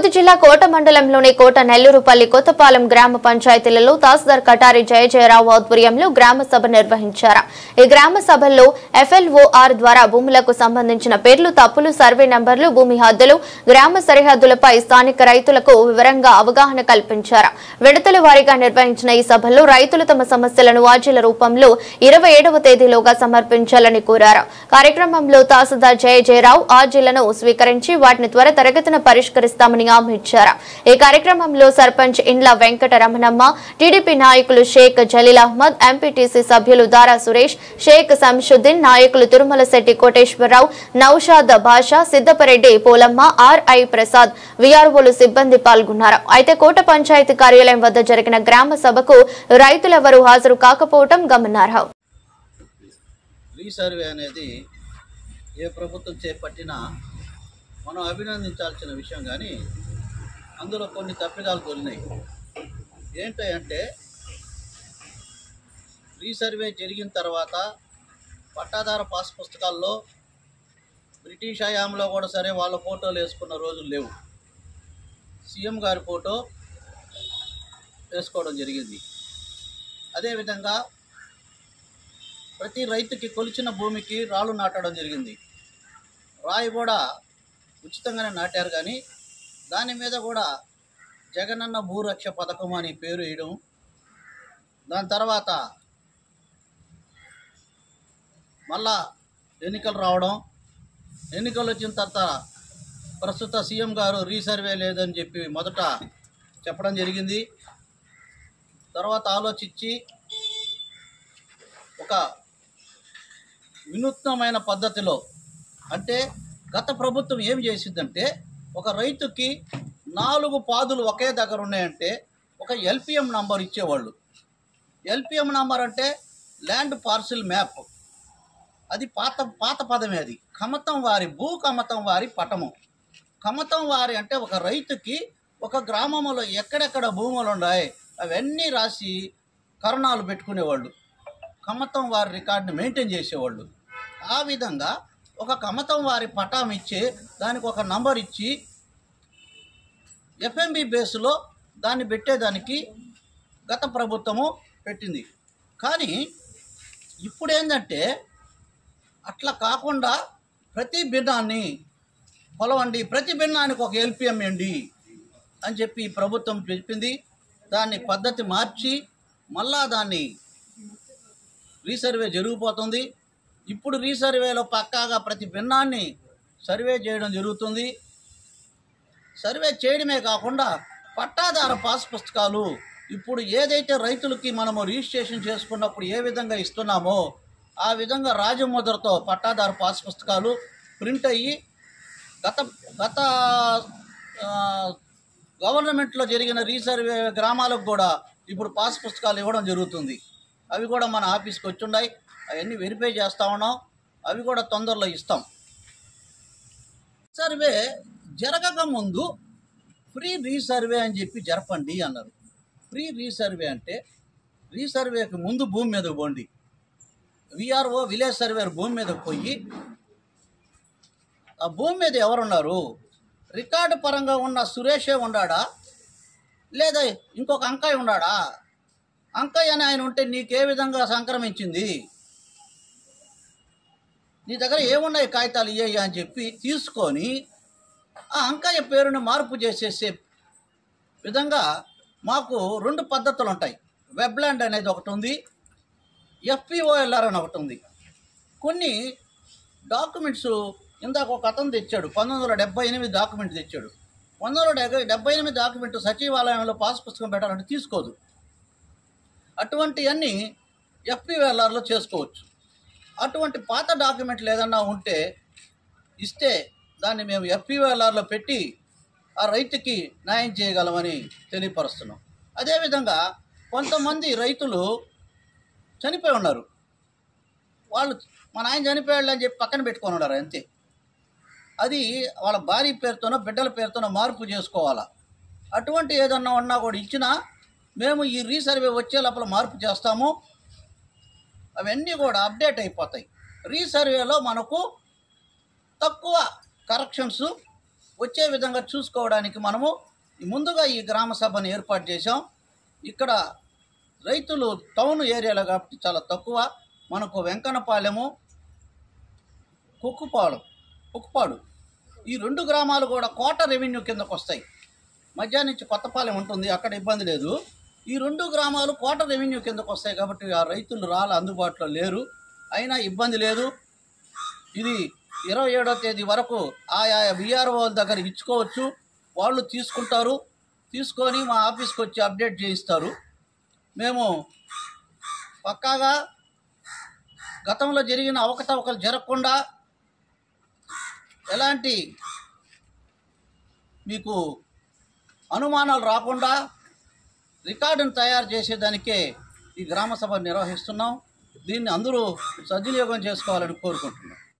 తిరుపతి జిల్లా కోట మండలంలోని కోట నెల్లూరుపల్లి కొత్తపాలెం గ్రామ పంచాయతీలలో తహసీల్దార్ కటారి జయజయరావు ఆధ్వర్యంలో గ్రామ సభ నిర్వహించారు. ఈ గ్రామ సభల్లో ఎఫ్ఎల్ఓఆర్ ద్వారా భూములకు సంబంధించిన పేర్లు, తప్పులు, సర్వే నంబర్లు, భూమి హద్దులు, గ్రామ సరిహద్దులపై స్థానిక రైతులకు వివరంగా అవగాహన కల్పించారు. విడతల వారీగా నిర్వహించిన ఈ సభల్లో రైతులు తమ సమస్యలను వాజీల రూపంలో 27వ తేదీలోగా సమర్పించాలని కోరారు. కార్యక్రమంలో తహసీల్దార్ జయజయరావు ఆర్జీలను స్వీకరించి వాటిని త్వరితగతిన పరిష్కరిస్తామని హామీ ఇచ్చారు. ఈ కార్యక్రమంలో సర్పంచ్ ఇండ్ల వెంకట రమణమ్మ, టీడీపీ నాయకులు షేక్ జలీల్ అహ్మద్, ఎంపీటీసీ సభ్యులు దారా సురేష్, షేక్ సంషుద్దీన్, నాయకులు తిరుమల శెట్టి కోటేశ్వరరావు, నౌషాద్ బాషా, సిద్దపరెడ్డి పోలమ్మ, ఆర్ఐ ప్రసాద్, వీఆర్ఓలు సిబ్బంది పాల్గొన్నారు. అయితే కోట పంచాయతీ కార్యాలయం వద్ద జరిగిన గ్రామ సభకు రైతులెవరూ హాజరు కాకపోవడం గమనార్హం. రీసర్వే అనేది ఏ ప్రభుత్వం చేపట్టినా మనం అభినందించాల్సిన విషయం, కానీ అందులో కొన్ని తప్పిదాలు దొరినాయి. ఏంటంటే రీసర్వే జరిగిన తర్వాత పట్టాదార పాస్ పుస్తకాల్లో బ్రిటిష్ హయాంలో కూడా సరే వాళ్ళ ఫోటోలు వేసుకున్న రోజులు లేవు. సీఎం గారి ఫోటో వేసుకోవడం జరిగింది. అదేవిధంగా ప్రతి రైతుకి కొలిచిన భూమికి రాళ్ళు నాటడం జరిగింది. రాయి కూడా ఉచితంగానే నాటారు, కానీ దాని మీద కూడా జగనన్న భూరక్ష పథకం అని పేరు వేయడం, దాని తర్వాత మళ్ళా ఎన్నికలు రావడం, ఎన్నికలు వచ్చిన తర్వాత ప్రస్తుత సీఎం గారు రీసర్వే లేదని చెప్పి మొదట చెప్పడం జరిగింది. తర్వాత ఆలోచించి ఒక వినూత్నమైన పద్ధతిలో, అంటే గత ప్రభుత్వం ఏం చేసిందంటే ఒక రైతుకి 4 పాదులు ఒకే దగ్గర ఉన్నాయంటే ఒక ఎల్పిఎం నంబర్ ఇచ్చేవాళ్ళు. ఎల్పిఎం నంబర్ అంటే ల్యాండ్ పార్సిల్ మ్యాప్. అది పాత పదమే. అది కమతం వారి భూ కమతం వారి పటము. కమతం వారి అంటే ఒక రైతుకి ఒక గ్రామంలో ఎక్కడెక్కడ భూములు ఉన్నాయి అవన్నీ రాసి కరణాలు పెట్టుకునేవాళ్ళు. కమతం వారి రికార్డుని మెయింటైన్ చేసేవాళ్ళు. ఆ విధంగా ఒక కమతం వారి పటాం ఇచ్చి దానికి ఒక నంబర్ ఇచ్చి ఎఫ్ఎంబి బేస్లో దాన్ని పెట్టేదానికి గత ప్రభుత్వము పెట్టింది. కానీ ఇప్పుడు ఏంటంటే అట్లా కాకుండా ప్రతి భిన్నాన్ని కొలవండి, ప్రతి భిన్నానికి ఒక ఎల్పిఎం అండి అని చెప్పి ప్రభుత్వం చెప్పింది. దాన్ని పద్ధతి మార్చి మళ్ళా దాన్ని రీసర్వే జరిగిపోతుంది. ఇప్పుడు రీసర్వేలో పక్కాగా ప్రతి భిన్నాన్ని సర్వే చేయడం జరుగుతుంది. సర్వే చేయడమే కాకుండా పట్టాదార పాస్ పుస్తకాలు ఇప్పుడు ఏదైతే రైతులకి మనము రిజిస్ట్రేషన్ చేసుకున్నప్పుడు ఏ విధంగా ఇస్తున్నామో ఆ విధంగా రాజముద్రతో పట్టాదార పాస్ పుస్తకాలు ప్రింట్ అయ్యి గత గవర్నమెంట్లో జరిగిన రీసర్వే గ్రామాలకు కూడా ఇప్పుడు పాస్ పుస్తకాలు ఇవ్వడం జరుగుతుంది. అవి కూడా మన ఆఫీస్కి వచ్చి ఉన్నాయి. అవన్నీ వెరిఫై చేస్తూ ఉన్నాం. అవి కూడా తొందరలో ఇస్తాం. సర్వే జరగక ముందు ఫ్రీ రీసర్వే అని చెప్పి జరపండి అన్నారు. ఫ్రీ రీసర్వే అంటే రీసర్వేకి ముందు భూమి మీదకు పోండి. విఆర్ఓ విలేజ్ సర్వేర్ భూమి మీదకు పోయి ఆ భూమి మీద ఎవరున్నారు, రికార్డు పరంగా ఉన్న సురేషే ఉన్నాడా లేదా ఇంకొక అంకయ్య ఉన్నాడా, అంకయ్య అని ఆయన ఉంటే నీకే విధంగా సంక్రమించింది, నీ దగ్గర ఏమున్నాయి కాగితాలు ఇయ్య అని చెప్పి తీసుకొని ఆ అంకయ్య పేరుని మార్పు చేసేసే విధంగా మాకు 2 పద్ధతులు ఉంటాయి. వెబ్లాండ్ అనేది ఒకటి ఉంది, ఎఫ్పిఓఎల్ఆర్ అని ఒకటి ఉంది. కొన్ని డాక్యుమెంట్స్ ఇందాక ఒక అతను తెచ్చాడు, 1978 డాక్యుమెంట్ తెచ్చాడు. 1978 డాక్యుమెంట్ సచివాలయంలో పాస్ పుస్తకం పెట్టాలంటే తీసుకోదు. అటువంటివన్నీ ఎఫ్పిఓఎల్ఆర్లో చేసుకోవచ్చు. అటువంటి పాత డాక్యుమెంట్లు ఏదన్నా ఉంటే ఇస్తే దాన్ని మేము ఎఫ్పిఓఎల్ఆర్లో పెట్టి ఆ రైతుకి న్యాయం చేయగలమని తెలియపరుస్తున్నాం. అదేవిధంగా కొంతమంది రైతులు చనిపోయి ఉన్నారు. వాళ్ళు మా నాయన చనిపోయాడు అని చెప్పి పక్కన పెట్టుకొని ఉన్నారు అంతే. అది వాళ్ళ భార్య పేరుతోనో బిడ్డల పేరుతోనో మార్పు చేసుకోవాలా. అటువంటి ఏదన్నా ఉన్నా కూడా ఇచ్చినా మేము ఈ రీసర్వే వచ్చే లోపల మార్పు చేస్తాము. అవన్నీ కూడా అప్డేట్ అయిపోతాయి. రీసర్వేలో మనకు తక్కువ కరెక్షన్స్ వచ్చే విధంగా చూసుకోవడానికి మనము ముందుగా ఈ గ్రామ సభను ఏర్పాటు చేశాం. ఇక్కడ రైతులు టౌన్ ఏరియాలో కాబట్టి చాలా తక్కువ. మనకు వెంకన్నపాలెము, కుక్కుపాడు ఈ 2 గ్రామాలు కూడా కోట రెవెన్యూ కిందకు వస్తాయి. మధ్యాహ్నం నుంచి కొత్తపాలెం ఉంటుంది, అక్కడ ఇబ్బంది లేదు. ఈ 2 గ్రామాలు కోట రెవెన్యూ కిందకు వస్తాయి కాబట్టి ఆ రైతులు అందుబాటులో లేరు. అయినా ఇబ్బంది లేదు. ఇది 27వ తేదీ వరకు ఆయా విఆర్ఓ దగ్గర ఇచ్చుకోవచ్చు. వాళ్ళు తీసుకుంటారు, తీసుకొని మా ఆఫీస్కి వచ్చి అప్డేట్ చేయిస్తారు. మేము పక్కాగా గతంలో జరిగిన అవకతవకలు జరగకుండా ఎలాంటి మీకు అనుమానాలు రాకుండా రికార్డును తయారు చేసేదానికే ఈ గ్రామ సభ నిర్వహిస్తున్నాం. దీన్ని అందరూ సద్వినియోగం చేసుకోవాలని కోరుకుంటున్నాం.